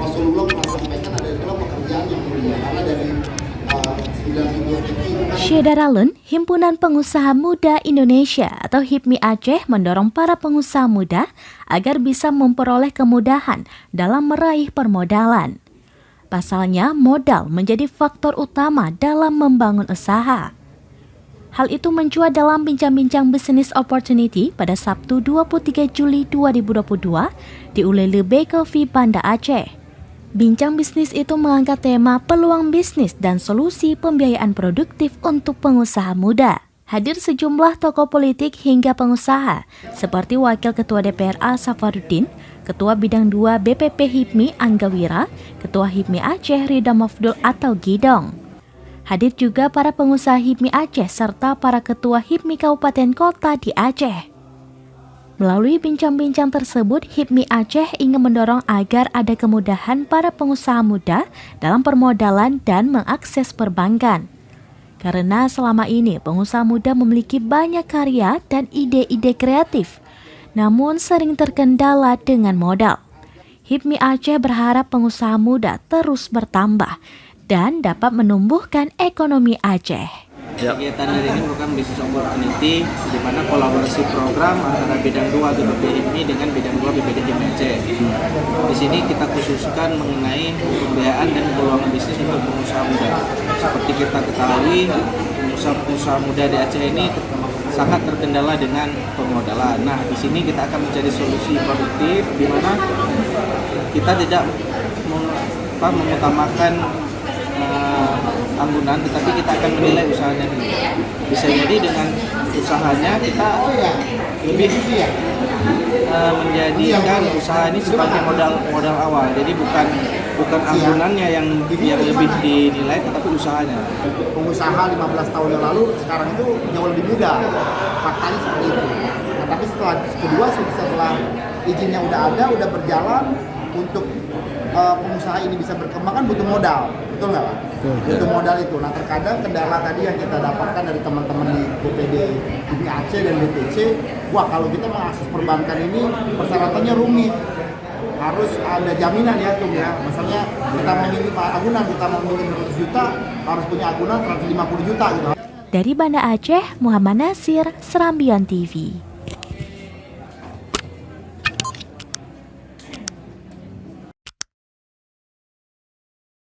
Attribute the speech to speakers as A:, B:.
A: Rasulullah pernah sampaikan ada dua pekerjaan yang mulia karena dari 9
B: Syederalun, Himpunan Pengusaha Muda Indonesia atau HIPMI Aceh mendorong para pengusaha muda agar bisa memperoleh kemudahan dalam meraih permodalan. Pasalnya, modal menjadi faktor utama dalam membangun usaha. Hal itu mencuat dalam bincang-bincang Business Opportunity pada Sabtu 23 Juli 2022 di Ulele Bay Coffee Banda Aceh. Bincang bisnis itu mengangkat tema peluang bisnis dan solusi pembiayaan produktif untuk pengusaha muda. Hadir sejumlah tokoh politik hingga pengusaha, seperti Wakil Ketua DPRA Safarudin, Ketua Bidang 2 BPP HIPMI Anggawira, Ketua HIPMI Aceh Rida Mafdul atau Gidong. Hadir juga para pengusaha HIPMI Aceh serta para ketua HIPMI Kabupaten Kota di Aceh. Melalui bincang-bincang tersebut, HIPMI Aceh ingin mendorong agar ada kemudahan para pengusaha muda dalam permodalan dan mengakses perbankan. Karena selama ini pengusaha muda memiliki banyak karya dan ide-ide kreatif, namun sering terkendala dengan modal. HIPMI Aceh berharap pengusaha muda terus bertambah dan dapat menumbuhkan ekonomi Aceh.
C: Kegiatan hari ini merupakan business opportunity di mana kolaborasi program antara bidang 2 BPP HIPMI dengan bidang 2 BPD HIPMI Aceh. Di sini kita khususkan mengenai pembiayaan dan peluang bisnis untuk pengusaha muda. Seperti kita ketahui, pengusaha muda di Aceh ini sangat terkendala dengan permodalan. Nah, di sini kita akan mencari solusi produktif di mana kita tidak mengutamakan anggunan, tetapi kita akan menilai usahanya dulu. Bisa jadi dengan usahanya kita lebih menjadikan usaha ini sebagai modal awal. Jadi bukan anggunannya yang lebih dinilai, tetapi usahanya.
A: Pengusaha 15 tahun yang lalu sekarang itu jauh lebih mudah. Faktanya seperti itu. Nah, tapi setelah izinnya udah ada, udah berjalan, untuk pengusaha ini bisa berkembang kan butuh modal, betul nggak Pak? Butuh modal itu. Nah, terkadang kendala tadi yang kita dapatkan dari teman-teman di BPD HIPMI Aceh dan BPC, wah kalau kita mengakses perbankan ini persyaratannya rumit, harus ada jaminan ya tuh ya. Misalnya kita memilih agunan, kita memilih 100 juta, harus punya agunan 150 juta gitu.
B: Dari Banda Aceh, Muhammad Nasir, Serambion TV.